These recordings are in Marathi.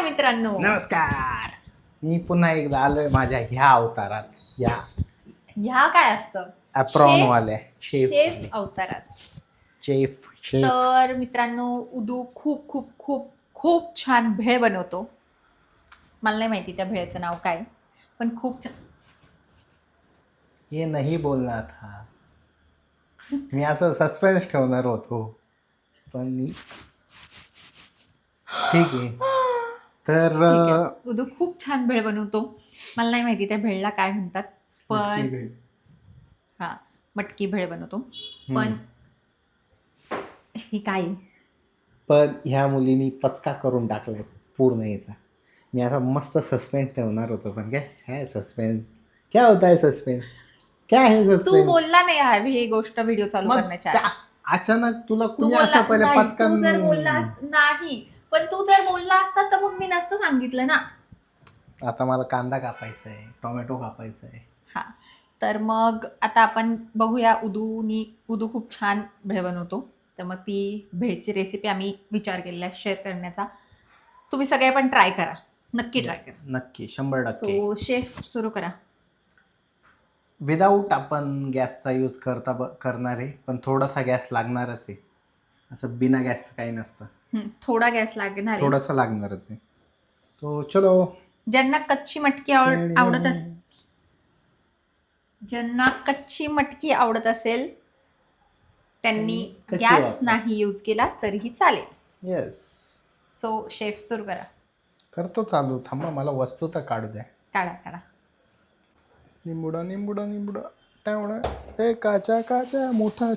मित्रांनो. नमस्कार. मी पुन्हा एकदा आलोय माझ्या ह्या अवतारात. ह्या काय असतं? प्रॉन वाले शेफ अवतारात. शेफ. तर मित्रांनो, उदू खूप खूप खूप खूप छान भेळ बनवतो. मला नाही माहिती त्या भेळचं नाव काय, पण खूप छान. हे नाही बोलणार था. मी असं सस्पेन्स ठेवणार होतो, पण मी ठीक आहे. तर ठीक आहे. उदू खूप छान भेळ बनवतो. मला नाही माहिती त्या भेळला काय म्हणतात, पण हा, मटकी भेळ बनवतो. पण ही काय? पण ह्या मुलीनी पचका करून टाकलाय पूर्ण याचा. मी आता मस्त सस्पेन्स ठेवणार होतो, पण काय है सस्पेन्स. क्या होता है सस्पेन्स? क्या है तू सस्पेन्स? बोलला नाही हवी ही गोष्ट व्हिडिओ चालू करण्याच्या आधी. अचानक तुला तू कुणी बोलला असं पहिले नाही, पचकन. तू जर बोलला नाही, पण तू जर बोलला असता तर मग मी नसतं सांगितलं ना. आता मला कांदा कापायचा आहे, टोमॅटो कापायचा आहे. हा, तर मग आता आपण बघूया. उदू खूप छान भेळ बनवतो, तर मग ती भेळची रेसिपी आम्ही विचार केलेला आहे शेअर करण्याचा. तुम्ही सगळे पण ट्राय करा, नक्की ट्राय करा. नक्की 100%. सो शेफ सुरू करा. विदाऊट आपण गॅसचा यूज करणार आहे, पण थोडासा गॅस लागणारच आहे. असं बिना गॅसचं काही नसतं. थोडा गॅस लागणार आहे. थोडासा लागणारच आहे. तो चलो. ज्यांना कच्ची मटकी आवडत असेल त्यांनी गॅस वापरा. नाही यूज केला तरीही चालेल. येस. सो शेफ सुरू करा. करतो चालू. थांबा, मला वस्तू तर काढू द्या. काढा. निंबुडा टावणा. ए काचा मोठा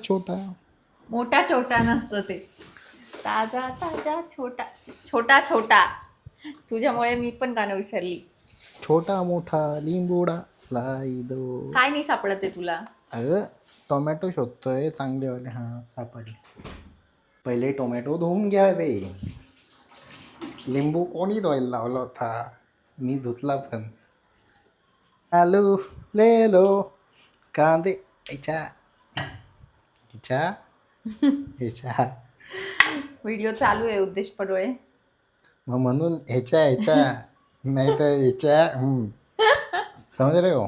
छोटा नसतं ते. ताजा छोटा. तुझ्यामुळे मी पण गाणं विसरली. छोटा मोठा लिंबुडा लाई दो. काय नाही सापडत आहे तुला? अगं टोमॅटो शोधतोय चांगलेवाले. हां, सापडले. पहिले टोमॅटो धुवून घ्यावे. लिंबू कोणी धुवायला लावला होता? मी धुतला पण. आलू ले लो, कांदे ह्याच्या व्हिडिओ चालू आहे उद्देश पडोळे. मग म्हणून ह्याच्या नाही तर ह्याच्या. समज रे हो.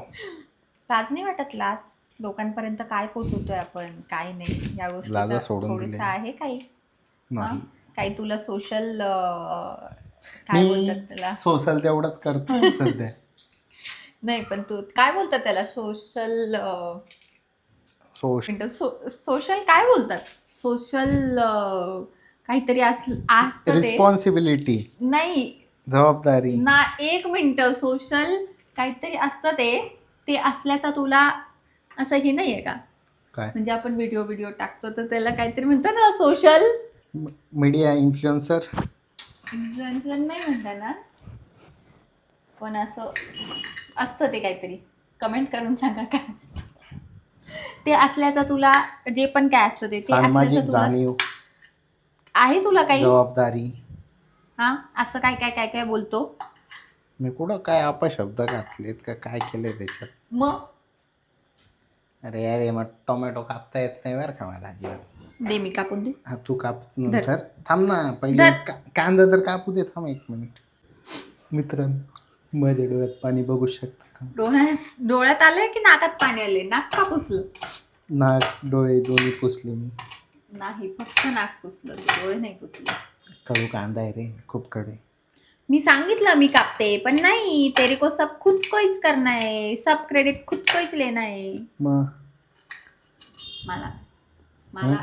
लाज नाही वाटत? लाज लोकांपर्यंत काय पोहोचवतोय आपण, काय नाही, या लाजा गोष्टीचा सोडून थोडंसं दिले. आहे काही. नाही. काही तुला सोशल काय बोलतात त्याला? सोशल तेवढंच करतो सध्या. नाही, पण तू काय बोलतात त्याला? सोशल सोशल काय बोलतात? सोशल काहीतरी असतं ते. रिस्पॉन्सिबिलिटी, नाही जबाबदारी ना, 1 मिनिट. सोशल काहीतरी असतं ते असल्याचा तुला असं हे नाही आहे का? काय म्हणजे आपण व्हिडिओ टाकतो तर त्याला काहीतरी म्हणतात ना, सोशल मीडिया इन्फ्लुएन्सर नाही म्हणता ना, पण असं असतं ते काहीतरी. कमेंट करून सांगा काय असतं ते. असल्याचा तुला जे पण काय असतं ते सामाजिक असल्याचं तुला जाणीव आहे तुला काही? जबाबदारी. असं काय बोलतो? मी कुठं काय अपशब्द घातलेत का काय केले त्याच्यात? मग अरे मग टोमॅटो कापता येत नाही बरं का मला अजिबात. दे, मी कापून देऊ. हा, तू काप नंतर. थांब ना, पहिले कांदा तर कापू दे. थांब 1 मिनिट. मित्रांनो, माझ्या डोळ्यात पाणी बघू शकता. डोळ्यात आले की नाकात पाणी आले? नाक का पुसलं? नाक डोळे दोन्ही पुसले मी. नाही, फक्त नाक पुसलं, डोळे नाही पुसले. कडू कांदा आहे रे, खूप कडू. मी सांगितलं मी कापते, पण नाही. तेरे को सब खुद को हीच करना है, सब क्रेडिट खुद को हीच लेना है. मग मला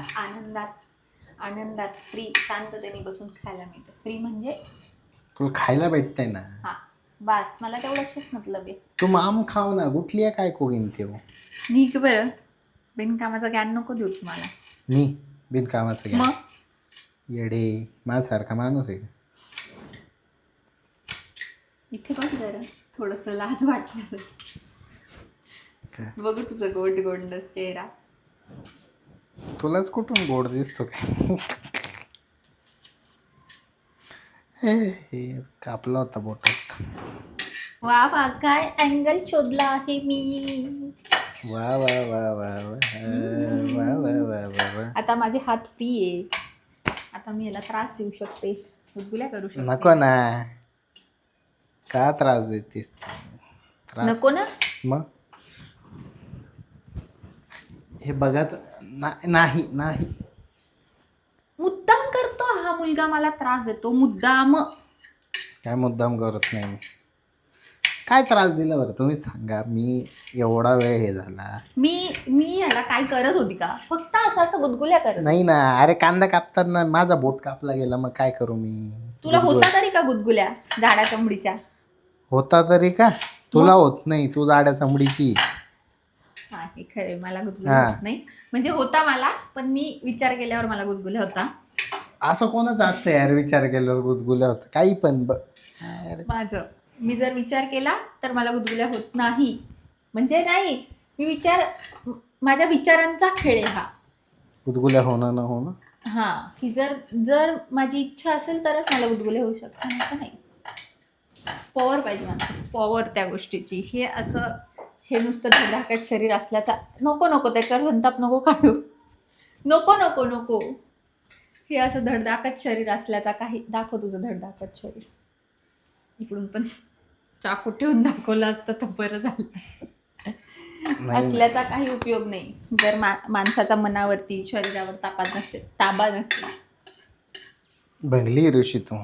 आनंदात फ्री शांततेने बसून खायला मिळतं. फ्री म्हणजे तुला खायला भेटतंय ना. हा, बस मला तेवढंच मतलब आहे. तू माम खाव ना, गुठली काय कोगीन ते. निघ बरं, बिनकामाचं ज्ञान नको देऊ तुम्हाला. मी बिनकामाचं घ्या मग येडे माझ्यासारखा माणूस आहे. इथे बघ जरा, थोडस लाज वाटलं. बघू तुझं गोड चेहरा. तुलाच कुठून गोड दिसतो काय? हे कापला होता बोटात. वा, काय अँगल शोधला आहे मी. वा वा वा वा वा वा वा वा वा वा. आता माझे हात फ्री आहे. आता मी याला त्रास देऊ शकते, गुदगुल्या करू शकते. नको ना. का त्रास देतेस त्रास नको ना. मग हे बघत नाही नाही मुद्दाम करतो हा मुलगा, मला त्रास देतो मुद्दाम. काय मुद्दाम करत नाही मी. काय त्रास दिला बरं तुम्ही सांगा. मी एवढा वेळ हे झाला. मी याला काय करत होती का? फक्त असं गुदगुल्या करत. नाही ना. अरे कांदा कापताना माझा बोट कापला गेला, मग काय करू मी. तुला होता तरी का गुदगुल्या झाडा चमडीच्या? होता तरी का? तुला होत नाही, तू जाड्या चमडीची. हा हे खरे, मला गुदगुल्या होत नाही. म्हणजे होता मला, पण मी विचार केल्यावर मला गुदगुल्या होता. असं कोणच असतं यार, विचार केल्यावर गुदगुल्या होतं काही पण. माझं मी जर विचार केला तर मला गुदगुल्या होत नाही. म्हणजे नाही, मी माझ्या विचारांचा खेळ आहे हा. गुदगुल्या होणं न होणं. हा, की जर माझी इच्छा असेल तरच मला गुदगुल्या होऊ शकतात, नाही तर नाही. पॉवर पाहिजे मला, पॉवर त्या गोष्टीची. हे नुसतं धडधाकट शरीर असल्याचा नको त्याच्यावर संताप नको काढू. नको हे असं धडधाकट शरीर असल्याचा काही. दाखव तुझं धडधाकट शरीर. इकडून पण चाकू ठेवून दाखवलं असतं तर बरं झालं. असल्याचा काही उपयोग नाही जर माणसाचा मनावरती शरीरावर ताबा नसेल. भंगली ऋषी तू.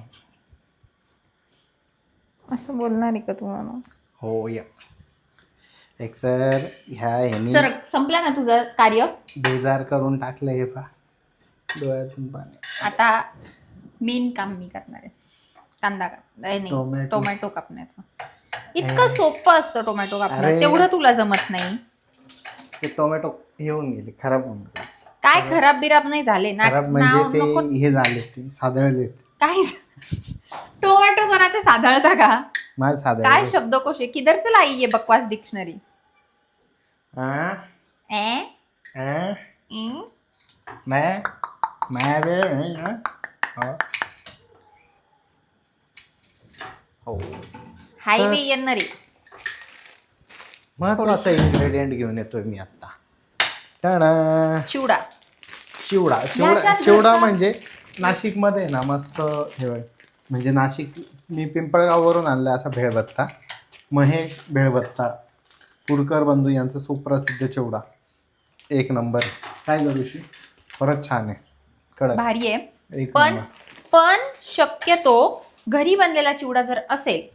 असं बोलणार आहे का तुम्हाला? हो या. एकतर ह्यानी सर संपला ना तुझं कार्य? बेजार करून टाकलं हे पा, डोळ्यातून पाणी. आता मेन काम मी करणार आहे. कांदा नाही, टोमॅटो कापण्याचं. इतकं सोपं असतं टोमॅटो कापणं. अरे. तेवढं तुला जमत नाही. ते टोमॅटो हे होऊन गेले, खराब होऊन गेले. काय खराब बिराब नाही झाले ना? खराब म्हणजे ते हे झाले, ते सादळलेत. काय टोमॅटो कोणाच्या साधाळता का? माझं सादळ. काय शब्दकोश आहे? किधर से लाई ये बकवास डिक्शनरी? हायवे येणारी. महत्वाचा इन्ग्रेडियंट घेऊन येतोय मी आता. चिवडा. चिवडा म्हणजे नाशिकमध्ये ना मस्त हे म्हणजे नाशिक, मी पिंपळगाववरून आणला असा भेळभत्ता. महेश भेळभत्ता पुरकर बंधू यांचं सुप्रसिद्ध चिवडा, एक नंबर. काय करूशी खरंच छान आहे, कडक भारी आहे. एक पण नंबर. पण शक्यतो घरी बनलेला चिवडा जर असेल,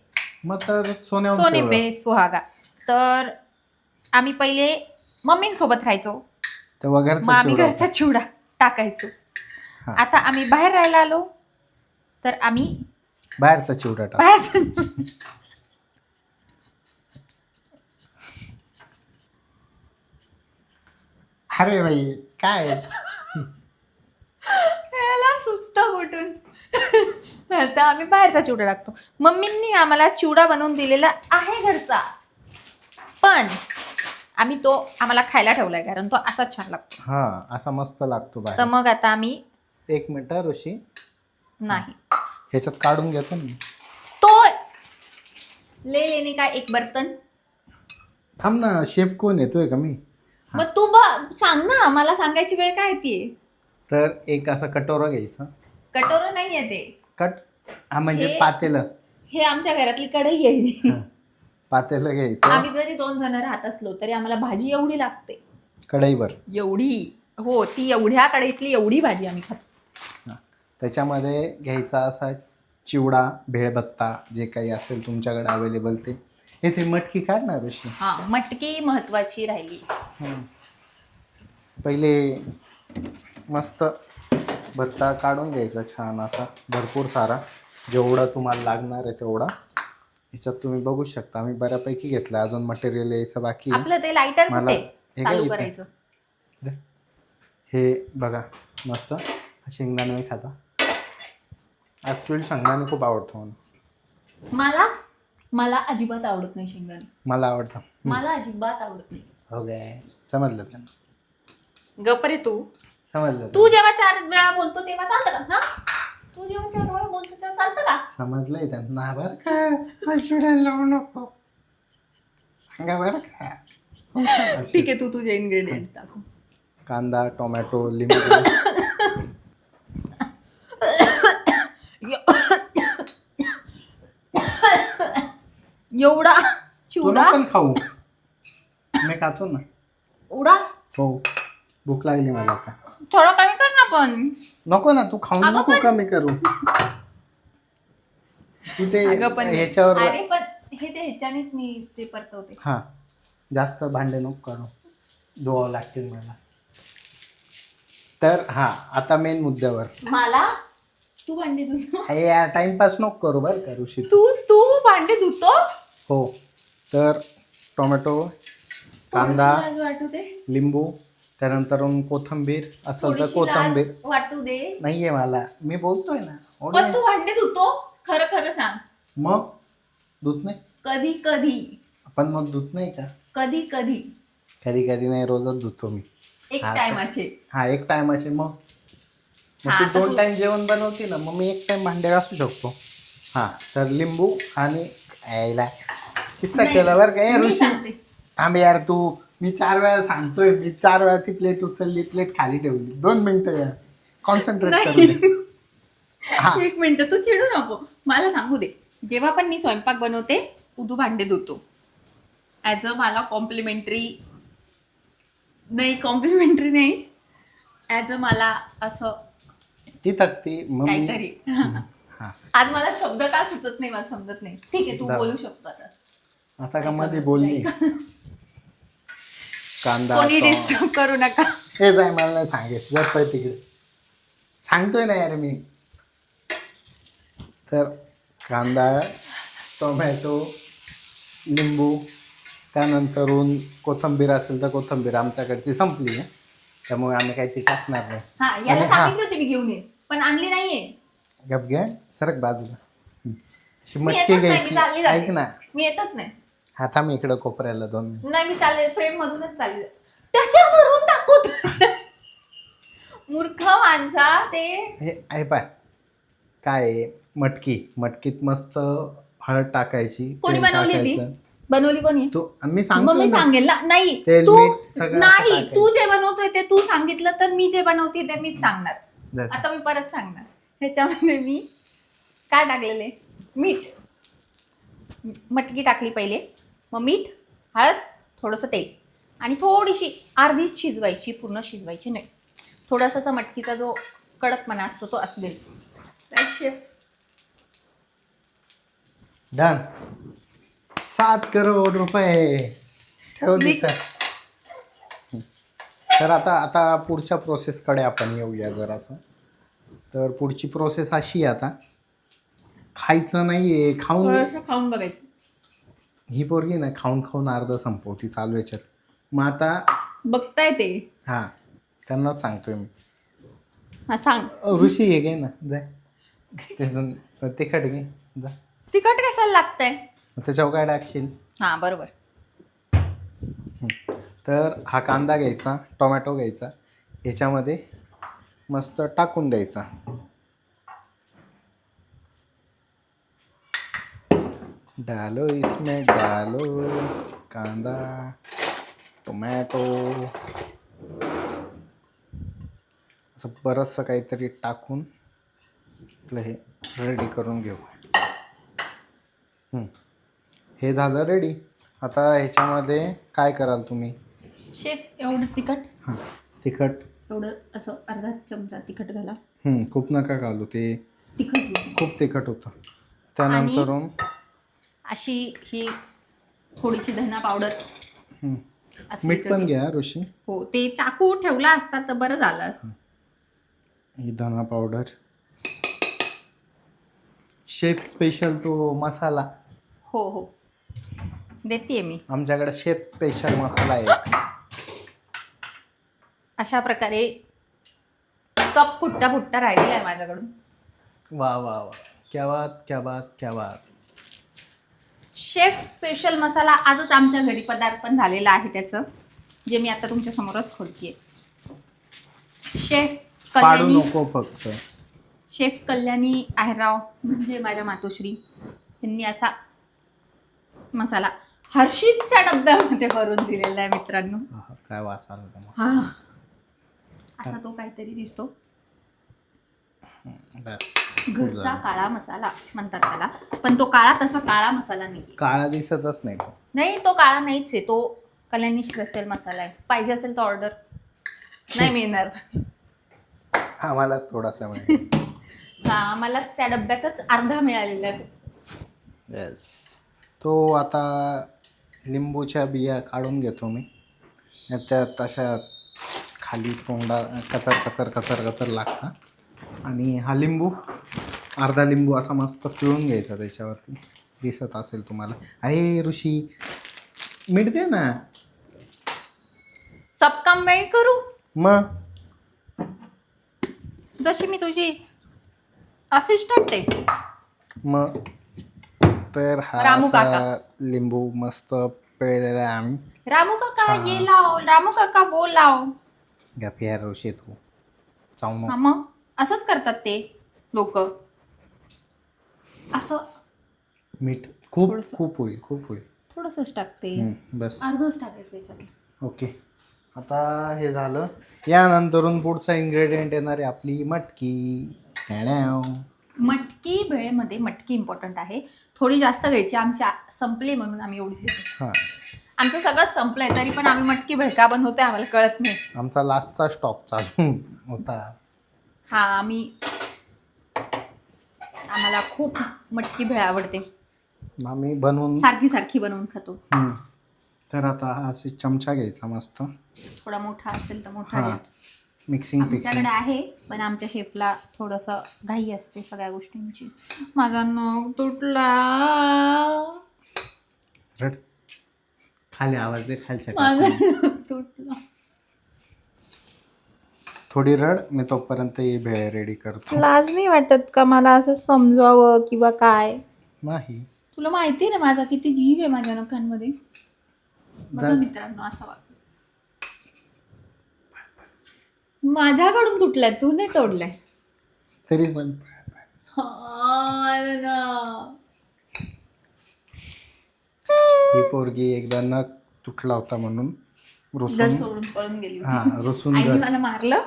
मग तर सोने पे सुहागा, तर आम्ही पहिले मम्मींसोबत राहायचो, तेव्हा मग आम्ही घरचा चिवडा टाकायचो. आता आम्ही बाहेर राहायला आलो तर आम्ही बाहेरचा चिवडा टाक. अरे भाई काय याला सुचतं कुठून? आता आम्ही बाहेरचा चिवडा टाकतो. मम्मींनी आम्हाला चिवडा बनवून दिलेला आहे घरचा, पण आम्ही तो आम्हाला खायला ठेवलाय कारण तो असाच छान लागतो. हा, असा मस्त लागतो बाहेर. तर मग आता आम्ही एक मिनिट ऋषी, नाही ह्याच्यात काढून घेतो ना तो ले लेने का एक बर्तन. थांब ना, शेफ कोण येतोय का मी? मग तू सांग ना, मला सांगायची वेळ काय ती? तर एक असा कटोरा घ्यायचा. कटोरा नाही आहे ते, हा म्हणजे हे- पातेलं. हे आमच्या घरातली कढई आहे. पातेलं घ्यायचं. आम्ही जरी 2 जण राहत असलो तरी आम्हाला भाजी एवढी लागते. कढईवर एवढी, हो, ती एवढ्या कढईतली एवढी भाजी आम्ही खातो. त्याच्यामध्ये घ्यायचा असा चिवडा, भेळभत्ता, जे काही असेल तुमच्याकडे अवेलेबल ते. इथे मटकी काढणार ऋषी. हा, मटकी महत्वाची राहिली. पहिले मस्त भत्ता काढून घ्यायचा छान असा, भरपूर सारा, जेवढा तुम्हाला लागणार आहे तेवढा. ह्याच्यात तुम्ही बघू शकता आम्ही बऱ्यापैकी घेतला, अजून मटेरियल यायचं बाकी आहे. आपलं ते लायटर मला कुठे हे काय चालू इथे? करायचं? हे बघा मस्त शेंगदाणे खाता. ॲक्च्युअली शेंगदाणे खूप आवडतो मला. मला अजिबात आवडत नाही शेंगदाणे. मला आवडतं. मला अजिबात आवडत नाही. हो काय, समजलं त्यांना. गप रे तू. समजलं तू जेव्हा 4 वेळा बोलतो तेव्हा चालतं का? तू जेव्हा 4 वेळा बोलतो तेव्हा चालतं का? समजलंय त्यांना. बरं का, चिडायला लावू नको, सांगा बरं का. ठीक आहे, तू तुझे इन्ग्रेडियंट्स दाखव. कांदा, टोमॅटो, लिंबू. एवढा तू चिवडा पण खाऊ. मी खातो ना. एवढा हो, भूक लागली मला आता. थोडं कमी कर ना पण. नको ना, तू खाऊन अगं नको पण- कमी करू. तू ते अगं पण ह्याच्यावर अरे पण हे ते ह्याच्यानेच मी ते परतवते. हा, जास्त भांडे नको करू, धुवावं लागतील मला. तर हा, आता मेन मुद्द्यावर. मला तू भांडे धुतो. हे यार, टाइमपास नको करू बरं का ऋषी. तू भांडे धुतो. हो, तर टोमॅटो, कांदा, लाज वाटू दे. लिंबू, त्यानंतर कोथंबीर असेल तर थोडीशी कोथंबीर. लाज वाटू दे. नाहीये मला, मी बोलतोय ना. पण तू भांडे धुतो. खरं खरं सांग. मग दूध नाही, कधी कधी आपण मग दूध नाही का? कधी कधी कधी कधी नाही, रोजच धुतो मी. एक हा, टायमाचे. हा, एक टायमाचे. मग हा, तू आता 2 तू- टाइम जेवण बनवते ना, मग मी 1 टाइम भांडे घासू शकतो. हा, तर लिंबू आणि यायला किस्सा नाही, केला बरं का. ए मी ऋषी, सांगते. थांब यार तू. मी 4 वेळा सांगतोय, मी 4 वेळा ती प्लेट उचलली, प्लेट खाली ठेवली. 2 मिनिटं यार, कॉन्सन्ट्रेट करू दे. हा, एक मिनिट, तू चिडू नको. मला सांगू दे. जेव्हा पण मी स्वयंपाक बनवते, उदू भांडे धुतो. ऍज अ मला कॉम्प्लिमेंटरी नाही, ऍज अ मला असं ती थकती मग मी. काहीतरी. हा, आज मला शब्द का सुचत नाही, मला समजत नाही. ठीक आहे, तू जाऊ. बोलू शकतो आता. आता का मध्ये बोलली. कांदा, कोणी डिस्टर्ब करू नका. हे जाय, मला नाही सांगेल. जर पाय तिकडे सांगतोय ना यार मी. तर कांदा, टोमॅटो, लिंबू, त्यानंतरून कोथिंबीर असेल तर कोथिंबीर. आमच्याकडची संपली आहे, त्यामुळे आम्ही काही ती टाकणार नाही. हा, याला आणि हा. सांगितलं होते मी घेऊन ये, पण आणली नाहीये. गप घ्या, सरक बाजूला. अशी मी मटकी येतच नाही, मी घ्यायची. चालली जाते. ऐक ना, मी येतच नाही. हा थांब इकडं कोपऱ्याला 2 मिनिट. नाही, मी चालले फ्रेम मधूनच चालली जाते. त्याच्यावरून टाकू. मूर्ख माणसा ते. हे आहे पाय, काय आहे, मटकीत मस्त हळद टाकायची, कोणी तेल बनवली ती? टाकायचं. बनवली कोणी? तू मी मग सांगतो मी ना. सांगेल ना. नाही, तेल, तू मीठ सगळं नाही, टाकायचं. तू जे बनवतोय ते तू सांगितलं, तर मी जे बनवते ते मीच सांगणार. जसं. आता मी परत सांगणार. ह्याच्यामध्ये मी काय टाकलेले? मीठ. मटकी टाकली पहिले, मग मीठ, हळद, थोडंसं तेल आणि थोडीशी अर्धीच शिजवायची, पूर्ण शिजवायची नाही. थोडासा मटकीचा जो कडकपणा असतो तो असू द्यायचा. Right chef? डन. 7 करोड रुपये ठेव तिथं. तर आता पुढच्या प्रोसेसकडे आपण येऊया जरासं. तर पुढची प्रोसेस अशी आहे, आता खायचं नाहीये, खाऊन. थोडंसं खाऊन बघायचं. ही पोरगी ना खाऊन खाऊन अर्ध संपवती चालू याच्यात. मग आता बघताय ते. हा, त्यांनाच सांगतोय मी. हा, सांग. ऋषी हे घे ना, जाय तिथून तिखट घे जा. तिखट कशाला लागतंय? मग त्याच्यावर काय टाकशील? हा, बरोबर. तर हा कांदा घ्यायचा, टोमॅटो घ्यायचा, ह्याच्यामध्ये मस्त टाकून द्यायचा. डालो इसमें डालो कांदा, टोमॅटो, असं बरंचसं काहीतरी टाकून आपलं हे रेडी करून घेऊ. हे झालं रेडी. आता ह्याच्यामध्ये काय कराल तुम्ही? शेफ, एवढं तिखट, हां, तिखट एवढं असं अर्धा चमचा तिखट घाला. खूप नका घालू, ते तिखट खूप तिखट होतं. त्यानंतरून अशी ही थोडीशी धना पावडर. मीठ पण घ्या ऋषी. हो, ते चाकू ठेवला असता तर बरं झालं असतं. ही धना पावडर, शेफ स्पेशल तो मसाला. हो हो, देते मी. आमच्याकडे शेफ स्पेशल मसाला आहे. अशा प्रकारे कप फुट्टा राहिलेला आहे माझ्याकडून. वा वा वा, क्या बात क्या बात क्या बात. शेफ स्पेशल मसाला आजच आमच्या घरी पदार्पण झालेला आहे त्याचं, जे मी आता तुमच्या समोरच खोलतीये. शेफ पाडू कल्याणी, नको फक्त. शेफ कल्याणी आहेराव म्हणजे माझ्या मातोश्री यांनी असा मसाला हर्षीजच्या डब्यामध्ये भरून दिलेला आहे मित्रांनो. आहा, काय वास आला होता. हा, असा तो काहीतरी दिसतो. बस घरचा काळा मसाला म्हणतात त्याला, पण तो काळा तसा काळा मसाला नाही. काळा दिसतच नाही तो. नाही, तो काळा नाहीच आहे, तो कल्याणी स्पेशल मसाला आहे. पाहिजे असेल तर ऑर्डर नाही मिळणार. आम्हालाच थोडासा मिळेल. हा, आम्हालाच त्या डब्यातच अर्धा मिळालेला आहे. येस. तो आता लिंबूच्या बिया काढून घेतो मी. त्या तशा खाली तोंडा कचर कचर कचर कचर लागता. आणि हा लिंबू, अर्धा लिंबू असा मस्त पिळून घ्यायचा त्याच्यावरती. दिसत असेल तुम्हाला. अरे ऋषी, मीठ दे ना. सब काम मैं करू, मग जशी मी तुझी असिस्टंट आहे. मग तर हा रामू असा काका. लिंबू मस्त पिळलेला आहे आम्ही. रामू काका छान. ये लाव, रामू काका वो लाव. गप यार ऋषी, तू चावू हा, नको. मग असंच करतात ते लोक. असं मीठ खूप थोडंसं. खूप होईल, खूप होईल. थोडंसंच टाकते, बस अर्धच टाकायचं याच्यात. ओके. आता हे झालं. यानंतरून पुढचा इन्ग्रेडियंट येणार आहे आपली मटकी. ढॅढॅव. मटकी भेळमध्ये मटकी इम्पॉर्टंट आहे. थोडी जास्त घ्यायची, आमची संपली म्हणून आम्ही एवढी घेतो. हां, आमचं सगळंच संपलंय तरी पण आम्ही मटकी भेळ का बनवतोय आम्हाला कळत नाही. आमचा लास्टचा स्टॉक चालू होता. हा, आम्हाला खूप मटकी भेळ आवडते. आम्ही बनवून सारखी सारखी बनवून खातो. तर आता हा असे चमचा घ्यायचा मस्त. थोडा मोठा असेल तर मोठा हां, घ्या. Mixing fixing. आमच्याकडे आहे, पण आमच्या शेफला थोडंसं घाई असते सगळ्या गोष्टींची. माझा नख तुटला. रड, खाली आवाज दे खालच्या माझा काकूला. नख तुटला. थोडी रड, मी तोपर्यंत ही भेळ रेडी करतो. लाज नाही वाटत का मला असं समजावं किंवा काय? नाही, तुला माहिती आहे ना माझा किती जीव आहे माझ्या नखांमध्ये. बघा मित्रांनो, असा वाग. माझ्याकडून तुटलाय, तू नाही तोडलाय. तरी पण ही पोरगी एकदा नख तुटला होता म्हणून घर रुसून, सोडून पळून गेली होती. हां रुसून आईने घर. मला मारलं,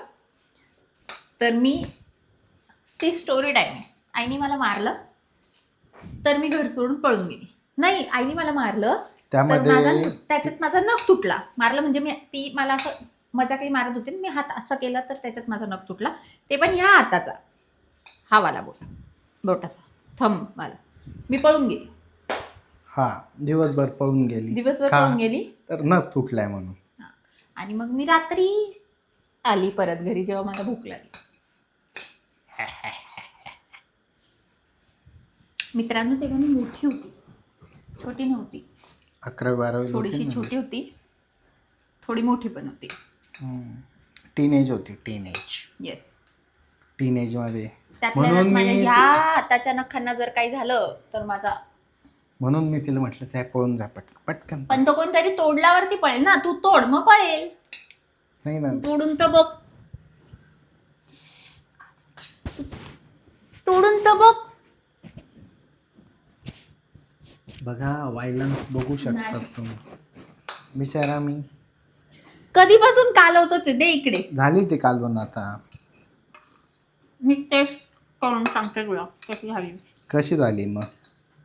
तर मी, ती स्टोरी टाईम आहे. आईने मला मारलं तर मी घर सोडून पळून गेली. नाही, आईने मला मारलं तर त्याच्यात माझा नख तुटला. मारलं म्हणजे ती मला असं मजा काही मारत होती, मी हात असा केला तर त्याच्यात माझा नख तुटला. ते पण ह्या हाताचा, हा वाला बोटाचा थंब वाला. मी पळून गेली. हा, दिवसभर पळून गेली. दिवसभर का? पळून गेली. तर नख तुटलाय म्हणून. आणि मग मी रात्री आली परत घरी जेव्हा मला भूक लागली. मित्रांनो, तेव्हा मी मोठी होती, छोटी नव्हती. 11वी-12वी थोडीशी छोटी होती, थोडी मोठी पण होती. टीनेज होती, टीनेज. येस. टीनेजमध्ये त्यातल्या म्हणून माझ्या मी ह्या हाताच्या नखांना जर काही झालं तर माझा, म्हणून मी तिला म्हटलं साहेब पळून जा पटकन. पण तो कोणतरी तोडल्यावरती पळेल ना. तू तोड मग पळेल. नाही ना, तोडून तर बघ, तोडून तर बघ. बघा वायलन्स बघू शकतात तुम्ही. बिचारा मी. कधीपासून कालवतो ते, दे इकडे. झाली ती कालवण आता. मी टेस्ट करून सांगते तुला कशी झाली. कशी झाली मग?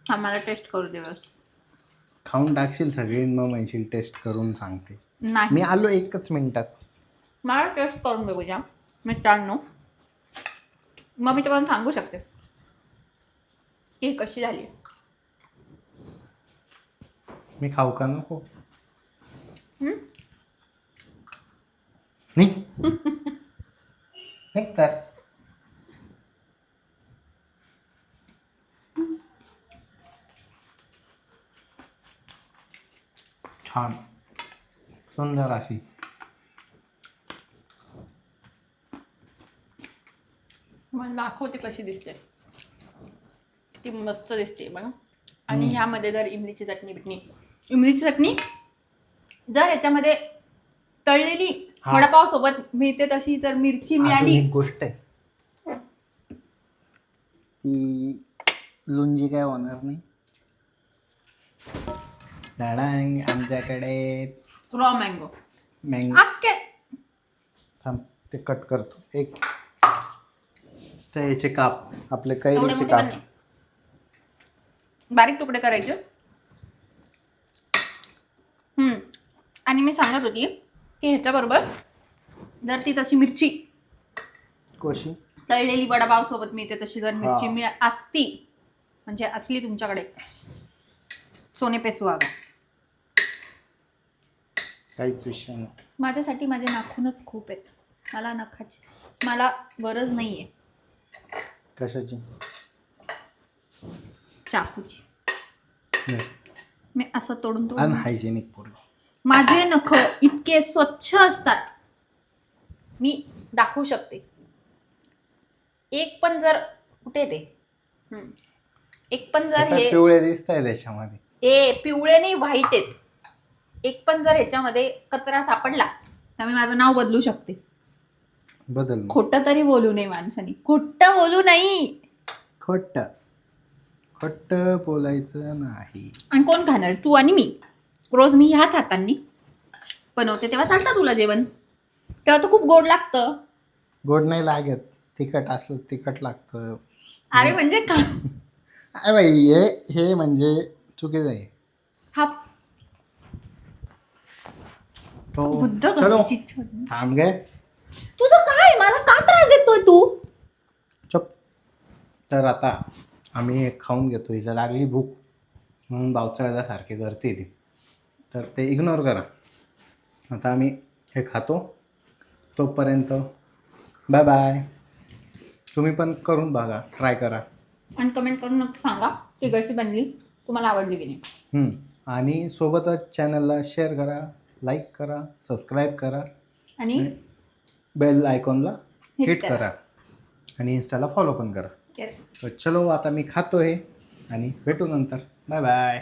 आम्हाला टेस्ट करू दे व्यवस्थित. खाऊन टाकशील सगळी मग म्हणशील टेस्ट करून सांगते. नाही, मी आलो 1च मिनिटात. मला टेस्ट करून बघू द्या मित्रांनो, मग मी तुम्हाला सांगू शकते की कशी झाली. मी खाऊ का नको? हम्म? नाही तर छान सुंदर अशी. मला दाखवते कशी दिसते. ती मस्त दिसते बघा. आणि ह्यामध्ये जर इमलीची चटणी जर याच्यामध्ये तळलेली वडापाव सोबत मिळते तशी जर मिरची अजून मिळाली. एक गोष्ट आहे, की लुंजी काय होणार नाही. डाडांग, आमच्याकडे रॉ मँगो मँगो. अख्खे. थांब ते कट करतो. एक तर याचे काप आपले एवढे कैरीचे मोठे पण काप. नाही, बारीक तुकडे करायचे. आणि मी सांगत होती की ह्याच्याबरोबर जर ती तशी मिरची कशी तळलेली वडापाव सोबत मिळते तशी जर मिरची हा. असती, म्हणजे असली तुमच्याकडे, सोने पे सुहागा. काहीच विषय नाही. माझ्यासाठी माझे नाखूनच खूप आहेत. मला नखाची मला गरज नाहीये कशाची चाकूची. नाही. मी असं तोडून तोडून अनहायजेनिक पूर्ण. माझे नख इतके स्वच्छ असतात, मी दाखवू शकते. एक पण जर कुठे ते एक पण जर आता हे पिवळे दिसत आहे त्याच्यामध्ये. पिवळे नाही, व्हाईट आहेत. एक पण जर ह्याच्यामध्ये कचरा सापडला तर मी माझं नाव बदलू शकते. बदल मग. खोटं तरी बोलू नये माणसाने, खोटं बोलू नाही. खोट खोट बोलायचं नाही. आणि कोण खाणार, तू आणि मी. रोज मी ह्याच हातांनी बनवते तेव्हा चालतं तुला जेवण, तेव्हा तर खूप गोड लागतं. गोड नाही लागत, तिखट असलं तिखट लागतं. अरे म्हणजे का अरे बाई हे म्हणजे चुकीचं आहे. हा तो बुद्ध चलो घालायची इच्छा होती. थांब गे. तुझं काय, मला का त्रास देतोय तू? चुप. तर आता आम्ही खाऊन घेतो, हिला लागली भूक म्हणून बावचळल्यासारखी करते ती, तर ते इग्नोर करा. आता आम्ही हे खातो, तोपर्यंत बाय बाय. तुम्ही पण करून बघा, ट्राय करा. आणि कमेंट करून नक्की सांगा की कशी बनली, तुम्हाला आवडली की नाही. आणि सोबतच चॅनलला शेअर करा, लाईक करा, सबस्क्राईब करा आणि बेल आयकॉनला Hit हिट करा. करा आणि इंस्टाला फॉलो पण करा. येस. तर चलो आता मी खातो हे आणि भेटू नंतर. Bye bye.